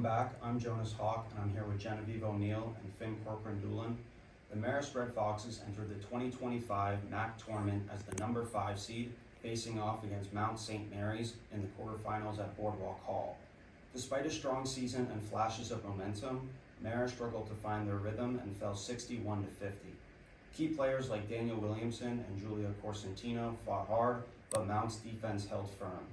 back. I'm Jonas Hawk, and I'm here with Genevieve O'Neill and Finn Corcoran-Doolan. The Marist Red Foxes entered the 2025 MAC tournament as the number 5 seed, facing off against Mount St. Mary's in the quarterfinals at Boardwalk Hall. Despite a strong season and flashes of momentum, Marist struggled to find their rhythm and fell 61-50. Key players like Daniel Williamson and Julia Corsentino fought hard, but Mount's defense held firm.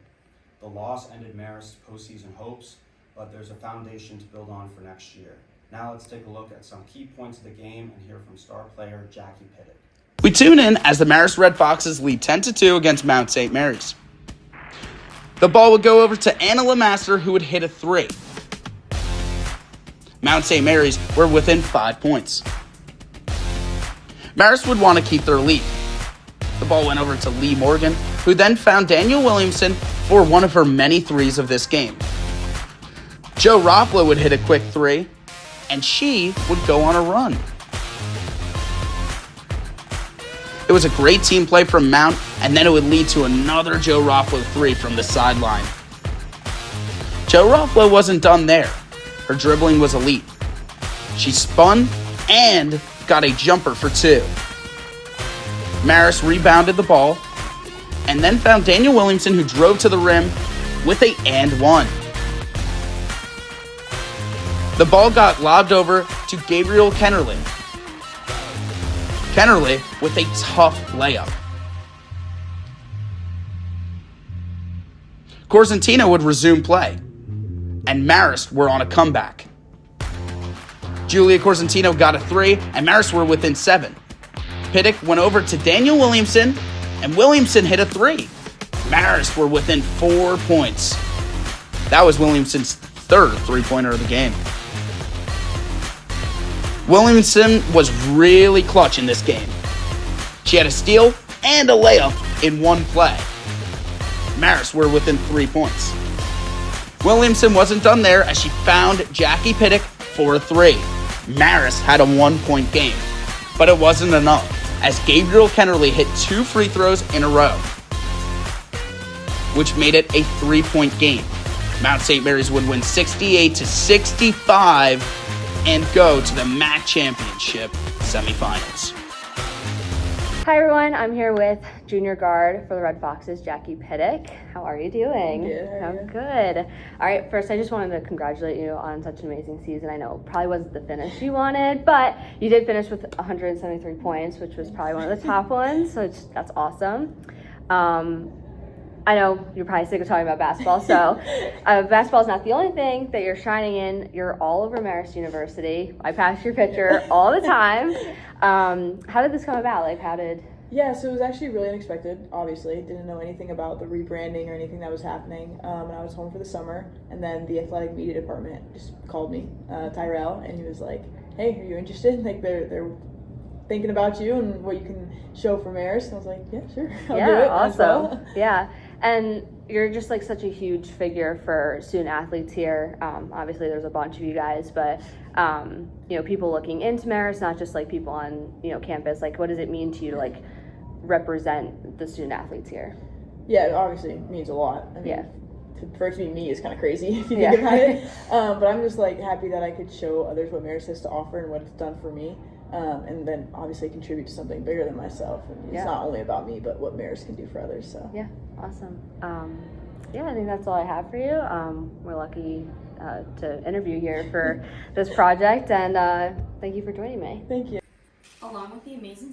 The loss ended Marist's postseason hopes, but there's a foundation to build on for next year. Now let's take a look at some key points of the game and hear from star player Jackie Pittock. We tune in as the Marist Red Foxes lead 10-2 against Mount St. Mary's. The ball would go over to Anna Lemaster, who would hit a 3. Mount St. Mary's were within 5 points. Marist would want to keep their lead. The ball went over to Lee Morgan, who then found Daniel Williamson for one of her many threes of this game. Jo Roppla would hit a quick 3, and she would go on a run. It was a great team play from Mount, and then it would lead to another Jo Roppla 3 from the sideline. Jo Roppla wasn't done there. Her dribbling was elite. She spun and got a jumper for 2. Marist rebounded the ball, and then found Daniel Williamson, who drove to the rim with a and 1. The ball got lobbed over to Gabriel Kennerly. Kennerly with a tough layup. Corsentino would resume play, and Marist were on a comeback. Julia Corsentino got a 3, and Marist were within 7. Pittock went over to Daniel Williamson, and Williamson hit a 3. Marist were within 4 points. That was Williamson's 3rd three-pointer of the game. Williamson was really clutch in this game. She had a steal and a layup in one play. Marist were within 3 points. Williamson wasn't done there as she found Jackie Pittock for a 3. Marist had a 1-point game, but it wasn't enough as Gabriel Kennerly hit 2 free throws in a row, which made it a 3-point game. Mount St. Mary's would win 68-65 and go to the MAC Championship semifinals. Hi everyone, I'm here with junior guard for the Red Foxes, Jackie Pittock. How are you doing? Good. I'm good. All right, first I just wanted to congratulate you on such an amazing season. I know it probably wasn't the finish you wanted, but you did finish with 173 points, which was probably one of the top ones, so that's awesome. I know you're probably sick of talking about basketball, so basketball is not the only thing that you're shining in. You're all over Marist University. I pass your picture all the time. How did this come about? Yeah, so it was actually really unexpected, obviously. Didn't know anything about the rebranding or anything that was happening. And I was home for the summer, and then the athletic media department just called me, Tyrell, and he was like, hey, are you interested? Like, they're thinking about you and what you can show for Marist. And I was like, yeah, sure, I'll do it. Awesome. Yeah, and you're just like such a huge figure for student athletes here. Obviously, there's a bunch of you guys, but people looking into Marist, not just like people on campus. Like, what does it mean to you to like represent the student athletes here? Yeah, obviously it means a lot. I mean, yeah. For it to be me is kind of crazy if you think about it. But I'm just like happy that I could show others what Marist has to offer and what it's done for me. And then obviously contribute to something bigger than myself. And it's not only about me, but what Marist can do for others. So yeah, awesome. I think that's all I have for you. We're lucky to interview here for this project, and thank you for joining me. Thank you. Along with the amazing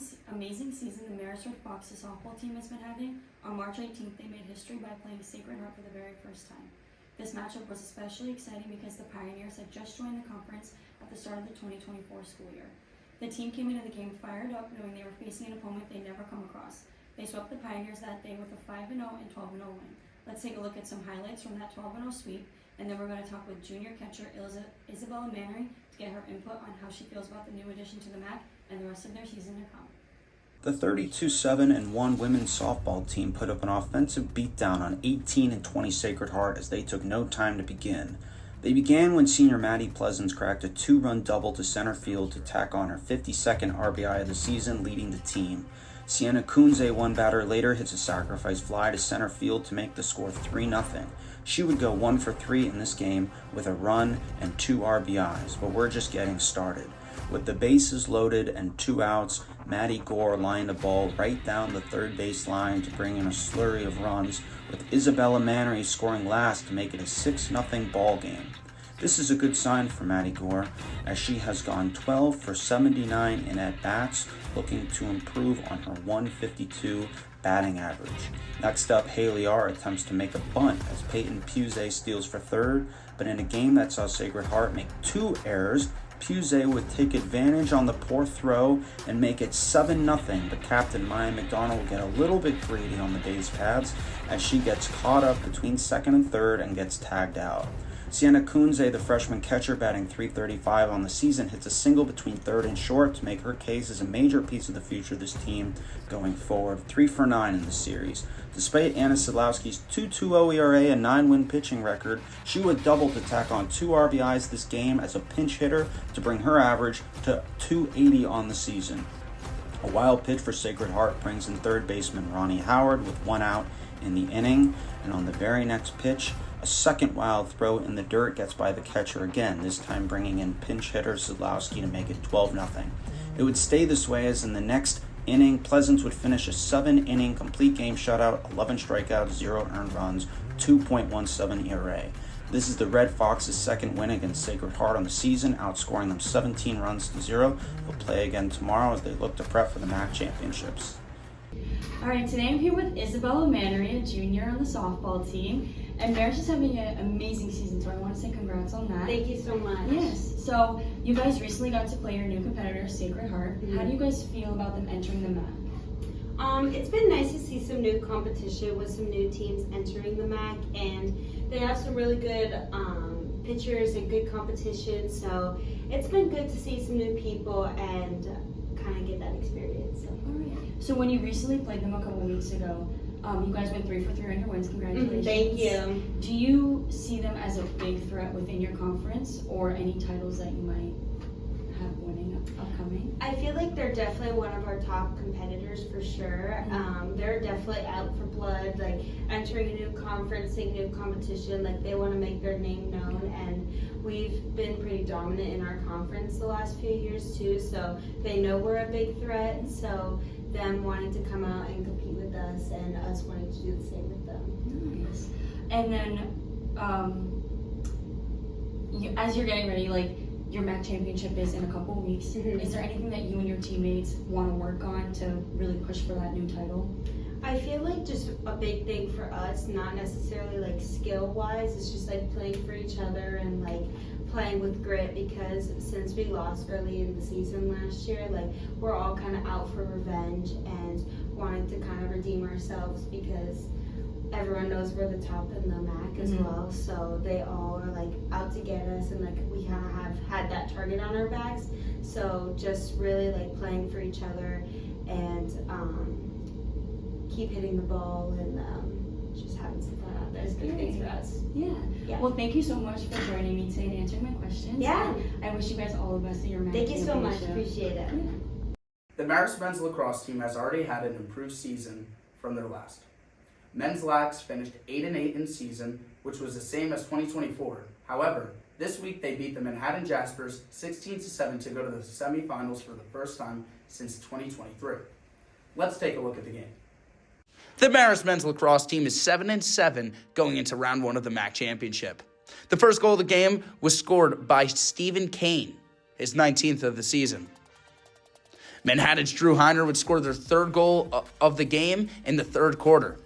season the Marist Red Foxes softball team has been having, on March 18th they made history by playing Sacred Heart for the very first time. This matchup was especially exciting because the Pioneers had just joined the conference at the start of the 2024 school year. The team came into the game fired up, knowing they were facing an opponent they'd never come across. They swept the Pioneers that day with a 5-0 and 12-0 win. Let's take a look at some highlights from that 12-0 sweep, and then we're going to talk with junior catcher Isabella Mannery to get her input on how she feels about the new addition to the MAC and the rest of their season to come. The 32-7-1 women's softball team put up an offensive beatdown on 18-20 Sacred Heart as they took no time to begin. They began when senior Maddie Pleasance cracked a 2-run double to center field to tack on her 52nd RBI of the season, leading the team. Sienna Kunze, one batter later, hits a sacrifice fly to center field to make the score 3-0. She would go 1 for 3 in this game with a run and 2 RBIs, but we're just getting started. With the bases loaded and 2 outs, Maddie Gore lined the ball right down the third base line to bring in a slurry of runs, with Isabella Mannery scoring last to make it a 6-0 ball game. This is a good sign for Maddie Gore, as she has gone 12 for 79 in at-bats, looking to improve on her 152 batting average. Next up, Haley R. attempts to make a bunt as Peyton Pusey steals for third, but in a game that saw Sacred Heart make 2 errors, Pusey would take advantage on the poor throw and make it 7-0, but Captain Maya McDonald will get a little bit greedy on the base paths as she gets caught up between second and third and gets tagged out. Sienna Kunze, the freshman catcher batting .335 on the season, hits a single between third and short to make her case as a major piece of the future of this team going forward. 3 for 9 in the series. Despite Anna Sadlowski's 2.20 ERA and 9-win pitching record, she would double to tack on 2 RBIs this game as a pinch hitter to bring her average to .280 on the season. A wild pitch for Sacred Heart brings in third baseman Ronnie Howard with 1 out in the inning, and on the very next pitch, a second wild throw in the dirt gets by the catcher again, this time bringing in pinch hitter Sadlowski to make it 12-0. It would stay this way as in the next inning, Pleasance would finish a 7-inning complete game shutout, 11 strikeouts, 0 earned runs, 2.17 ERA. This is the Red Foxes' second win against Sacred Heart on the season, outscoring them 17 runs to 0. They'll play again tomorrow as they look to prep for the MAC championships. Alright, today I'm here with Isabella Mannery, a junior on the softball team. And Marriage is having an amazing season, so I want to say congrats on that. Thank you so much. Yes. So, you guys recently got to play your new competitor, Sacred Heart. Mm-hmm. How do you guys feel about them entering the MAC? It's been nice to see some new competition with some new teams entering the MAC, and they have some really good pitchers and good competition. So it's been good to see some new people and kind of get that experience. So. Alright. So when you recently played them a couple weeks ago, you guys went 3 for 3 on your wins. Congratulations. Thank you. Do you see them as a big threat within your conference, or any titles that you might have winning upcoming? I feel like they're definitely one of our top competitors for sure. They're definitely out for blood, like entering a new conference, a new competition, like they want to make their name known, and we've been pretty dominant in our conference the last few years too, so they know we're a big threat, so them wanting to come out and compete with us and us wanting to do the same with them. Nice. And then, as you're getting ready, like, your MAC championship is in a couple weeks. Mm-hmm. Is there anything that you and your teammates want to work on to really push for that new title? I feel like just a big thing for us, not necessarily like skill wise, it's just like playing for each other and like playing with grit, because since we lost early in the season last year, like we're all kind of out for revenge and wanting to kind of redeem ourselves, because everyone knows we're the top in the MAC as well, so they all are like out to get us, and like we kind of have had that target on our backs, so just really like playing for each other and keep hitting the ball and just having some fun out there is good things for us. Yeah. Well, thank you so much for joining me today and answering my questions. Yeah. And I wish you guys all the best in your MAC Thank you so much, championship. appreciate it. The Marist men's lacrosse team has already had an improved season from their last. Men's lax finished 8-8 in season, which was the same as 2024. However, this week they beat the Manhattan Jaspers 16-7 to go to the semifinals for the first time since 2023. Let's take a look at the game. The Marist men's lacrosse team is 7-7 going into round 1 of the MAC championship. The first goal of the game was scored by Stephen Kane, his 19th of the season. Manhattan's Drew Heiner would score their third goal of the game in the third quarter.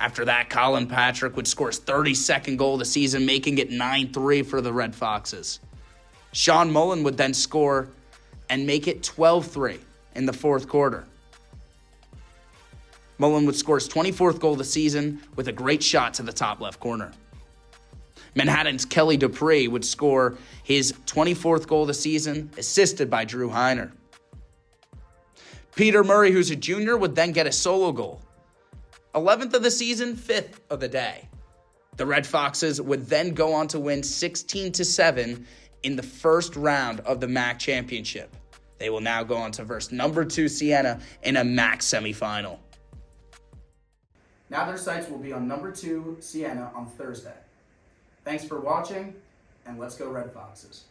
After that, Colin Patrick would score his 32nd goal of the season, making it 9-3 for the Red Foxes. Sean Mullen would then score and make it 12-3 in the fourth quarter. Mullen would score his 24th goal of the season with a great shot to the top left corner. Manhattan's Kelly Dupree would score his 24th goal of the season, assisted by Drew Heiner. Peter Murray, who's a junior, would then get a solo goal. 11th of the season, 5th of the day. The Red Foxes would then go on to win 16-7 in the first round of the MAC championship. They will now go on to verse number 2 Siena in a MAC semifinal. Now their sights will be on number 2 Siena on Thursday. Thanks for watching, and let's go Red Foxes.